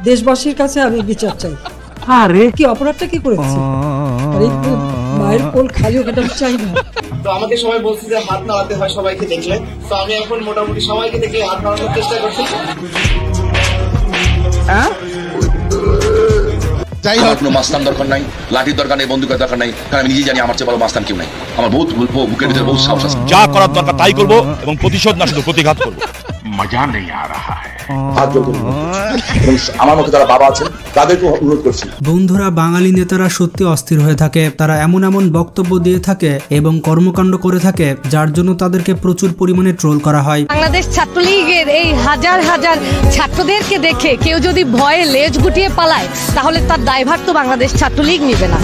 দেশবাসীর কাছে আমি বিচার চাই। আরে কি অপরাধটা কি করেছি? আরে মায়ের কোল খালি ওটা চাই না। তো আমাকে সবাই বলছে যে হাত নাড়াতে হয় সবাইকে দেখলে, তো আমি এখন মোটামুটি সবাইকে দেখে হাত নাড়ানোর চেষ্টা করছি। যাই হোক, কোনো মাস্তান দরকার নাই, লাঠির দরকার নেই, বন্দুকের দরকার নাই, কারণ আমি নিজেই জানি আমার চেয়ে বড় মাস্তান কেউ নাই। আমার বহুত বুকের ভিতরে বহুত সাহস আছে। যা করার দরকার তাই করবো এবং প্রতিশোধ না শুধু প্রতিঘাত করবো। মজা নেই আ রাহা হ্যায়। আমার মতো যারা বাবা আছেন তাদেরকে অনুরোধ করছি। বন্ধুরা, বাঙালি নেতারা সত্যি অস্থির হয়ে থাকে। তারা এমন এমন বক্তব্য দিয়ে থাকে এবং কর্মকাণ্ড করে থাকে যার জন্য তাদেরকে প্রচুর পরিমাণে ট্রোল করা হয়। বাংলাদেশ ছাত্রলীগের এই হাজার হাজার ছাত্রদেরকে দেখে কেউ যদি ভয়ে লেজ গুটিয়ে পালায় তাহলে তার দায়ভার তো বাংলাদেশ ছাত্রলীগ নেবে না।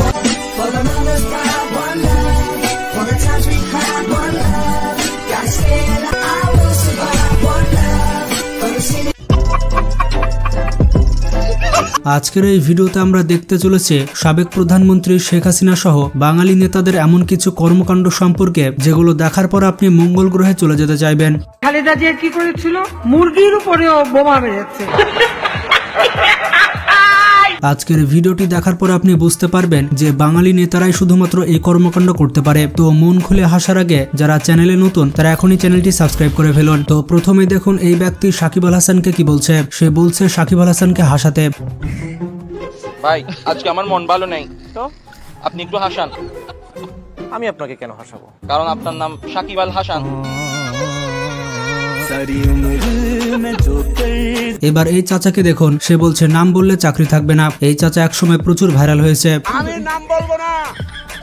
আজকের এই ভিডিওতে আমরা দেখতে চলেছি সাবেক প্রধানমন্ত্রী শেখ হাসিনা সহ বাঙালি নেতাদের এমন কিছু কর্মকাণ্ড সম্পর্কে যেগুলো দেখার পর আপনি মঙ্গল গ্রহে চলে যেতে চাইবেন। খালেদা জিয়া কি করেছিল? মুরগির উপরেও বোমা মেরেছে। আজকের ভিডিওটি দেখার পর আপনি বুঝতে পারবেন যে বাঙালি নেতারাই শুধুমাত্র এই কর্মকাণ্ড করতে পারে। তো মন খুলে হাসার আগে যারা চ্যানেলে নতুন তারা এখনই চ্যানেলটি সাবস্ক্রাইব করে ফেলুন। তো প্রথমে দেখুন এই ব্যক্তি সাকিব আল হাসানকে কি বলছে। সে বলছে সাকিব আল হাসানকে হাসাতে। ভাই আজকে আমার মন ভালো নেই, তো আপনি একটু হাসান। আমি আপনাকে কেন হাসাবো? কারণ আপনার নাম সাকিব আল হাসান। এবার এই চাচাকে দেখুন, সে বলছে নাম বললে চাকরি থাকবে না। এই চাচা একসময় প্রচুর ভাইরাল হয়েছে। আমি নাম বলবো না,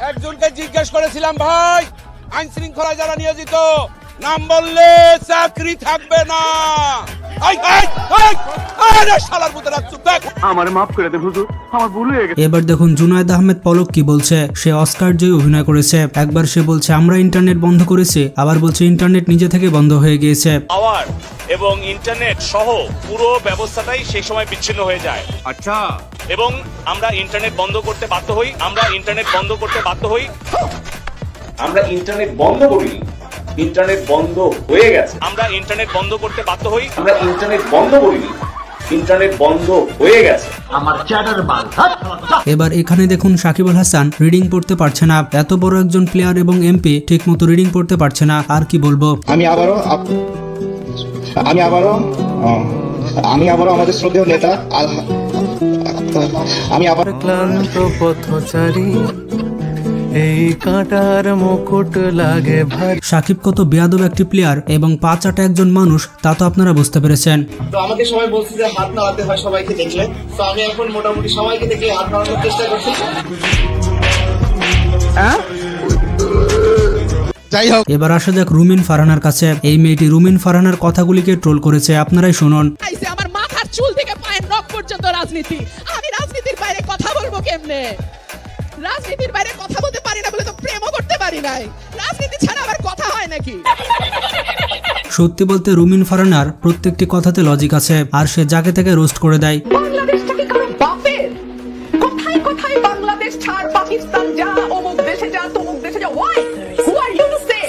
একজনকে জিজ্ঞেস করেছিলাম ভাই আইন শৃঙ্খলা যারা নিয়োজিত নাম বললে চাকরি থাকবে না। এবার দেখুন জুনায়েদ আহমেদ পলক কি বলছে। সে অস্কার জয়ী অভিনয় করেছে। একবার সে বলছে আমরা ইন্টারনেট বন্ধ করেছি, আবার বলছে ইন্টারনেট নিজে থেকে বন্ধ হয়ে গিয়েছে। পাওয়ার এবং ইন্টারনেট সহ পুরো ব্যবস্থাটাই সেই সময় বিচ্ছিন্ন হয়ে যায়। আচ্ছা, এবং আমরা ইন্টারনেট বন্ধ করতে বাধ্য হই। আমরা ইন্টারনেট বন্ধ করিনি, ইন্টারনেট বন্ধ হয়ে গেছে। আমরা ইন্টারনেট বন্ধ করতে বাধ্য হই। আমরা ইন্টারনেট বন্ধ করিনি, ইন্টারনেট বন্ধ হয়ে গেছে। আমার চ্যাটার বাল। এবার এখানে দেখুন সাকিব আল হাসান রিডিং পড়তে পারছে না। এত বড় একজন প্লেয়ার এবং এমপি ঠিক মতো রিডিং পড়তে পারছে না। আর কি বলবো। আমি আবারও আমাদের শ্রদ্ধেয় নেতা আমি আবার ক্লান্ত পথচারী এই কাঁটার মুকুট লাগে ভাই। সাকিব কত বেয়াদব একটি প্লেয়ার এবং পা চাটা একজন মানুষ তা তো আপনারা বুঝতে পেরেছেন। তো আমাকে সবাই বলছে যে হাত নাড়াতে হয় সবাইকে দেখলে, তো আমি এখন মোটামুটি সবাইকে দেখে হাত নাড়ানোর চেষ্টা করছি। যাই হোক, এবার আসা যাক রুমিন ফারহানার কাছে। এই মেয়েটি রুমিন ফারহানার কথাগুলিকে ট্রোল করেছে, আপনারাই শুনুন। আমার মাথার চুল থেকে পায়ের নখ পর্যন্ত রাজনীতি। আমি রাজনীতির বাইরে কথা বলবো কেমনে? রাজনীতির বাইরে কথা বলতে পারি না বলে তো প্রেমও করতে পারি নাই। রাজনীতি ছাড়া আবার কথা হয় নাকি? সত্যি বলতে রুমিন ফারহানার প্রত্যেকটি কথাতে লজিক আছে, আর সে যাকে তাকে রোস্ট করে দেয়। বাংলাদেশটাকে কারো বাপের? কোথায় কোথায় বাংলাদেশ ছাড়, পাকিস্তান যা, অমুক দেশে যা, তমুক দেশে যা। Why? Who are you to say?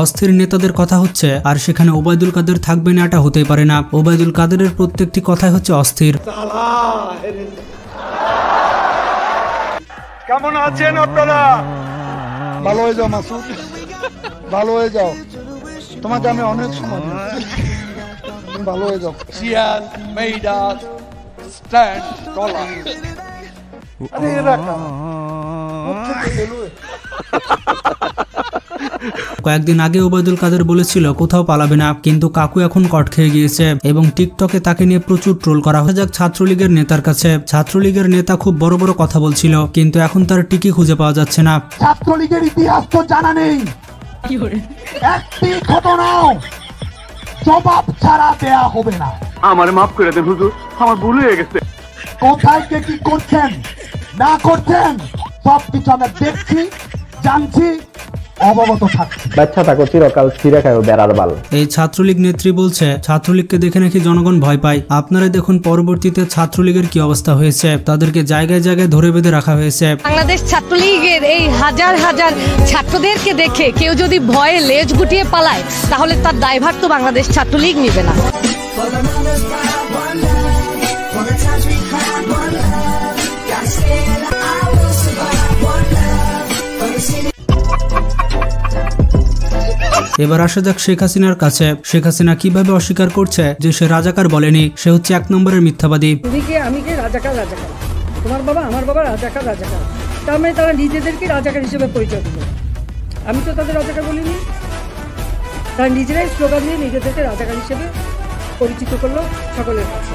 অস্থির নেতাদের কথা হচ্ছে, আর সেখানে ওবায়দুল কাদের থাকবে না এটা হতেই পারে না। ওবায়দুল কাদেরের প্রত্যেকটি কথাই হচ্ছে অস্থির। কেমন আছেন আপনারা? ভালো হয়ে যাও মাসুদ, ভালো হয়ে যাও। তোমাকে আমি অনেক সময় তুমি ভালো হয়ে যাও। Cheers made us stand taller. আরে রাখা কয়েকদিন আগে ওবায়দুল কাদের বলেছিল কোথাও পালাবে না, কিন্তু কাকু এখন কট খেয়ে গিয়েছে এবং টিকটকে তাকে নিয়ে প্রচুর ট্রোল করা হয়ে যাক ছাত্রলীগের নেতার কাছে। ছাত্রলীগের নেতা খুব বড় বড় কথা বলছিল, কিন্তু এখন তার টিকি খুঁজে পাওয়া যাচ্ছে না। ছাত্রলীগের ইতিহাস তো জানা নেই, একটি ঘটনাও জবাব ছাড়া দেয়া হবে না। আমার মাফ করে দেন হুজুর, আমার ভুল হয়ে গেছে। কোথায় কে কি করছেন না করছেন সবকিছু আমরা দেখছি, জানছি, অবগত থাকছি। বাচ্চা থাকো চিরকাল ছিঁড়ে খাও বেড়ার বাল। এই ছাত্রলীগ নেত্রী বলছে ছাত্রলীগকে দেখে নাকি জনগণ ভয় পায়। আপনারা দেখুন পরবর্তীতে ছাত্রলীগের কি অবস্থা হয়েছে। তাদেরকে জায়গায় জায়গায় ধরে বেঁধে রাখা হয়েছে। বাংলাদেশ ছাত্রলীগের এই হাজার হাজার ছাত্রদেরকে দেখে কেউ যদি ভয়ে লেজ গুটিয়ে পালায় তাহলে তার দায়ভার তো বাংলাদেশ ছাত্রলীগ নেবে না। এবার আসা যাক শেখ হাসিনার কাছে। শেখ হাসিনা কিভাবে অস্বীকার করছে যে সে রাজাকার বলেনি, সে হচ্ছে 1 নম্বরের মিথ্যাবাদী। তুমি কে, আমি কে? রাজাকার রাজাকার, তোমার বাবা আমার বাবা রাজাকার রাজাকার, তার মানে তারা নিজেদেরকে রাজাকার হিসেবে পরিচয় দিল। আমি তো তাদের রাজাকার বলিনি, তারা নিজেরাই স্লোগান দিয়ে নিজেদেরকে রাজাকার হিসেবে পরিচিত করলো সকলের কাছে।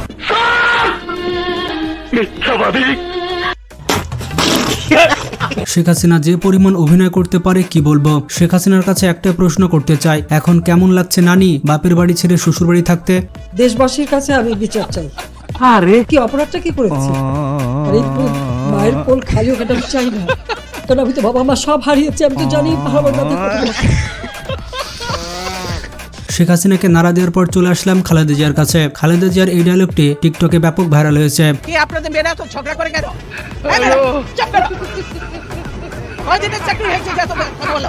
শেখ হাসিনা যে পরিমাণ অভিনয় করতে পারে কি বলবো। শেখ হাসিনার কাছে একটা প্রশ্ন করতে চাই, এখন কেমন লাগছে নানি বাপের বাড়ি ছেড়ে শ্বশুর বাড়ি থাকতে? দেশবাসীর কাছে আমি বিচার চাই। আরে কি অপরাধটা কি করেছে? আরে মায়ের কোল খালি ওটা চাই না, কারণ আমি তো বাবা মা সব হারিয়েছি, আমি তো জানি। শেখ হাসিনাকে নাড়া দেওয়ার পর চলে আসলাম খালেদা জিয়ার কাছে। খালেদা জিয়ার এই ডায়লগটি টিকটকে ব্যাপক ভাইরাল হয়েছে। কি আপনাদের মেয়েরা তো ঝগড়া করে কেন? চুপ করো, ওই দিনের চাকরি হয়েছে যা, তুমি কথা বলো।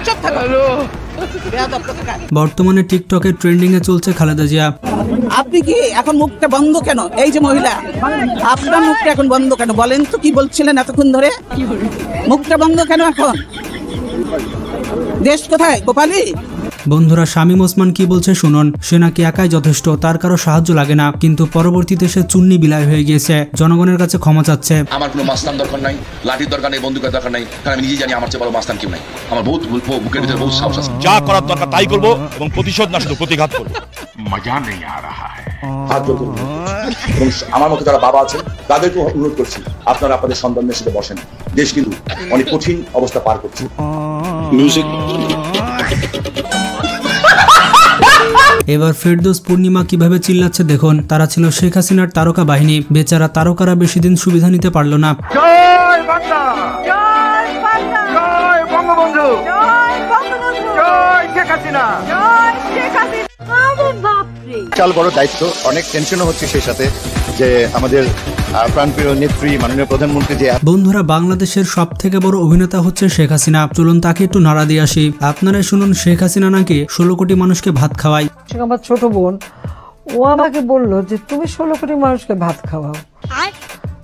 চুপ থাকো। বর্তমানে টিকটকে ট্রেন্ডিং এ চলছে খালেদা জিয়া। আপনি কি এখন মুখটা বন্ধ কেন? এই যে মহিলা, আপনার মুখটা এখন বন্ধ কেন? বলেন তো কি বলছিলেন এতক্ষণ ধরে? মুখটা বন্ধ কেন এখন? দেশ কোথায় গোপালী? বন্ধুরা, শামীম ওসমান কি বলছে শুনুন। সে নাকি একাই যথেষ্ট, তার কারো সাহায্য লাগে না, কিন্তু পরবর্তীতে সে চুন্নি বিলাই হয়ে গিয়েছে, জনগণের কাছে ক্ষমা চাচ্ছে। আমার কোনো মাস্তান দরকার নাই, লাঠির দরকার নেই, বন্দুকের দরকার নাই, কারণ আমি নিজেই জানি আমার চেয়ে বড় মাস্তান কেউ নাই। আমার বহুত বুকের ভিতরে বহুত সাহস আছে। যা করার দরকার তাই করবো, এবং প্রতিশোধ না শুধু প্রতিঘাত করবো। মজা নেই আ রাহা হ্যায়। আমার মতো যারা বাবা আছে তাদেরকে অনুরোধ করছি, আপনারা আপনাদের সন্তানদের সাথে বসেন। দেশ কিন্তু অনেক কঠিন অবস্থা পার করছে। মিউজিক। এবার ফেরদৌস পূর্ণিমা কিভাবে চিল্লাচ্ছে দেখুন। তারা ছিল শেখ হাসিনার তারকা বাহিনী, বেচারা তারকারা বেশি দিন সুবিধা নিতে পারলো না। জয় বাংলা, জয় বাংলা, জয় বঙ্গবন্ধু, জয় বঙ্গবন্ধু, জয় শেখ হাসিনা, জয় শেখ হাসিনা। আরে বাপ রে, বিশাল বড় দায়িত্ব, অনেক টেনশনও হচ্ছে সেই সাথে যে আমাদের প্রাণপ্রিয় নেত্রী মাননীয় প্রধানমন্ত্রী যে। বন্ধুরা, বাংলাদেশের সব থেকে বড় অভিনেতা হচ্ছে শেখ হাসিনা। চলুন তাকে একটু নাড়া দিয়ে আসি। আপনারা শুনুন, শেখ হাসিনা নাকি 16 কোটি মানুষকে ভাত খাওয়ায়। আমার ছোট বোন ও আমাকে বললো যে তুমি 16 কোটি মানুষকে ভাত খাওয়াও,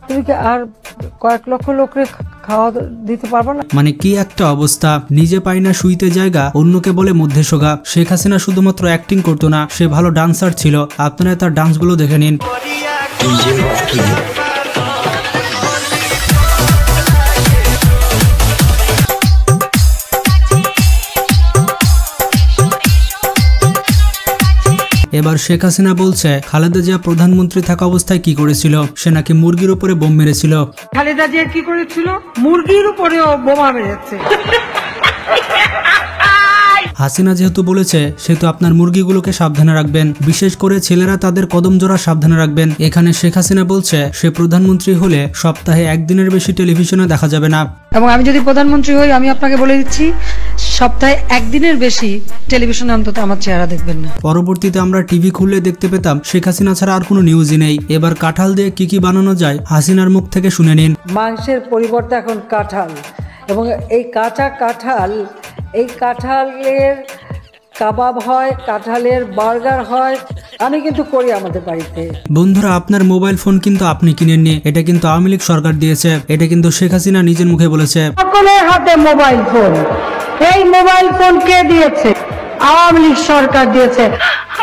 তুমি কি আর কয়েক লক্ষ লোককে খাওয়া দিতে পারবো না? মানে কি একটা অবস্থা, নিজে পাই না শুইতে জায়গা, অন্যকে বলে মধ্যে সোগা। শেখ হাসিনা শুধুমাত্র অ্যাক্টিং করতো না, সে ভালো ডান্সার ছিল। আপনারা তার ডান্সগুলো দেখে নিন। এবার শেখ হাসিনা বলছে খালেদা জিয়া প্রধানমন্ত্রী থাকা অবস্থায় কি করেছিল। সে নাকি মুরগির উপরে বোম মেরেছিল। খালেদা জিয়া কি করেছিল? মুরগির উপরেও বোমা মেরেছে। হাসিনা যেহেতু বলেছে সেহেতু আপনার মুরগিগুলোকে সাবধানে রাখবেন, বিশেষ করে ছেলেরা তাদের কদম জোড়া সাবধানে রাখবেন। এখানে শেখ হাসিনা বলছে সে প্রধানমন্ত্রী হলে সপ্তাহে 1 দিনের বেশি টেলিভিশনে দেখা যাবে না। এবং আমি যদি প্রধানমন্ত্রী হই, আমি আপনাকে বলে দিচ্ছি, সপ্তাহে 1 দিনের বেশি টেলিভিশনে অন্তত আমার চেহারা দেখবেন না। পরবর্তীতে আমরা টিভি খুললে দেখতে পেতাম শেখ হাসিনা ছাড়া আর কোনো নিউজই নেই। এবার কাঁঠাল দিয়ে কি কি বানানো যায় হাসিনার মুখ থেকে শুনে নিন। মাংসের পরিবর্তে এখন কাঁঠাল, এবং এই কাঁচা কাঁঠাল, এই কাঁঠালের কাবাব হয়, কাঁঠালের বার্গার হয়। আমি কিন্তু করি আমাদের বাড়িতে। বন্ধুরা, আপনার মোবাইল ফোন কিন্তু আপনি কিনেননি, এটা কিন্তু আওয়ামী লীগ সরকার দিয়েছে। এটা কিন্তু শেখ হাসিনা নিজের মুখে বলেছে। সকলের হাতে মোবাইল ফোন, এই মোবাইল ফোন কে দিয়েছে? আওয়ামী লীগ সরকার দিয়েছে।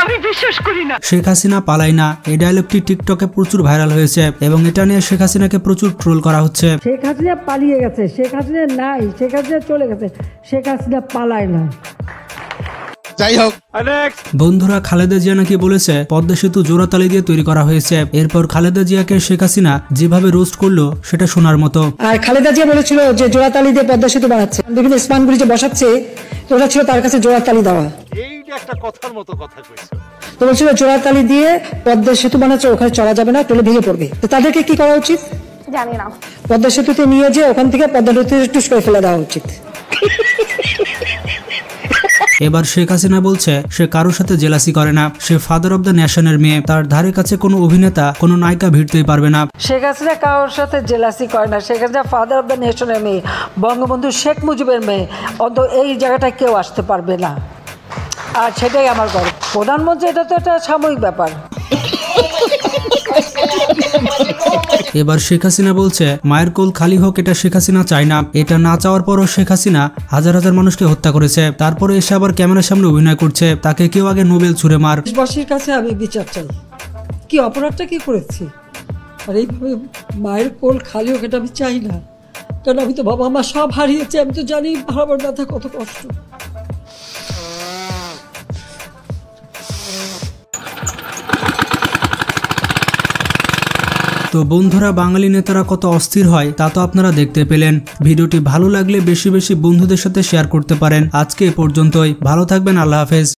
আমি বিশ্বাস করি না। শেখ হাসিনা পালায় না, এই ডায়লগটি টিকটকে প্রচুর ভাইরাল হয়েছে এবং এটা নিয়ে শেখ হাসিনাকে প্রচুর ট্রোল করা হচ্ছে। শেখ হাসিনা পালিয়ে গেছে, শেখ হাসিনা নাই, শেখ হাসিনা চলে গেছে, শেখ হাসিনা পালায় না। যাই হোক, বন্ধুরা, খালেদা জিয়া নাকি বলেছে পদ্মা সেতু জোড়াতালি দিয়ে তৈরি করা হয়েছে। এরপর খালেদা জিয়াকে শেখ হাসিনা যেভাবে রোস্ট করলো সেটা শোনার মতো। আর খালেদা জিয়া বলেছিল যে জোড়াতালি দিয়ে পদ্মা সেতু বানাচ্ছে, বিভিন্ন স্পানগুলি যে বসাচ্ছে, ওটা ছিল তার কাছে জোড়াতালি দেওয়া। এইটা একটা কথার মতো কথা কইছো। তো বলছিল জোড়াতালি দিয়ে পদ্মা সেতু বানাচ্ছে, ওখানে চলা যাবে না, টলে ভেঙে পড়বে। তো তাদেরকে কি করা উচিত জানি না, পদ্মা সেতুতে নিয়ে যে ওখান থেকে পদ্মা নদীতে টুস করে ফেলে দেওয়া উচিত। এবার শেখ হাসিনা বলছে সে কারোর সাথে জেলাসি করে না, সে ফাদার অব দ্য নেশনের মেয়ে, তার ধারে কাছে কোনো অভিনেতা কোনো নায়িকা ভিড়তেই পারবে না। শেখ হাসিনা কারোর সাথে জেলাসি করে না, Sheikh Hasina father of the নেশনের মেয়ে, বঙ্গবন্ধু শেখ মুজিবের মেয়ে, অন্তত এই জায়গাটায় কেউ আসতে পারবে না, আর সেটাই আমার গর্ব। প্রধানমন্ত্রী এটা তো একটা সাময়িক ব্যাপার। এবার শেখ হাসিনা বলছে মায়ের কোল খালি হোক, এটা শেখ হাসিনা চায় না। এটা না চাওয়ার পরও শেখ হাসিনা হাজার হাজার মানুষকে হত্যা করেছে, তারপরে এসে আবার ক্যামেরার সামনে অভিনয় করছে। তাকে কেউ আগে নোবেল ছুঁড়ে মার। দেশবাসীর কাছে আমি বিচার চাই, কি অপরাধটা কি করেছি। আর এইভাবে মায়ের কোল খালি হোক এটা আমি চাই না, কারণ আমি তো বাবা মা সব হারিয়েছি, আমি তো জানি হারাবার ব্যথা কত কষ্ট। তো বন্ধুরা, বাঙালি নেতারা কত অস্থির হয় তা তো আপনারা দেখতে পেলেন। ভিডিওটি ভালো লাগলে বেশি বেশি বন্ধুদের সাথে শেয়ার করতে পারেন। আজকে এ পর্যন্তই, ভালো থাকবেন, আল্লাহ হাফেজ।